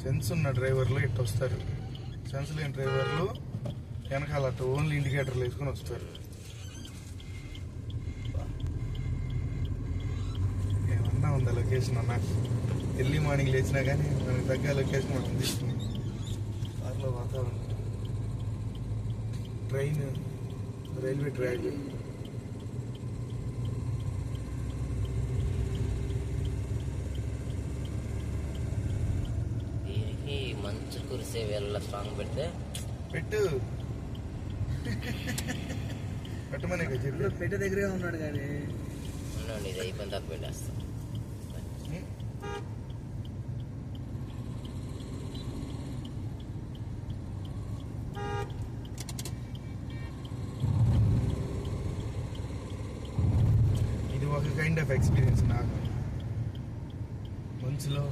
Sense ఉన్న డ్రైవర్లు ఇట్లా వస్తారు, సెన్స్ లేని డ్రైవర్లు వెనకాల అట్ట ఓన్లీ ఇండికేటర్లు వేసుకొని వస్తారు. ఏమన్నా ఉందా లొకేషన్ అన్న? ఎర్లీ మార్నింగ్ లేచినా కానీ మనకి తగ్గ లొకేషన్ మనం తీసుకుని కార్లో వాతావరణం, ట్రైన్, రైల్వే ట్రాక్, మంచు కురిసే వేళ సాంగ్ పెడితే పెట్టమనే చెప్పి పెట్టే దగ్గరే ఉన్నాడు కానీ ఉన్నాడు. ఇది అయిపోయిన దాకా పెట్టేస్తా. ఇది ఒక కైండ్ ఆఫ్ ఎక్స్పీరియన్స్ నాకు. మంచులో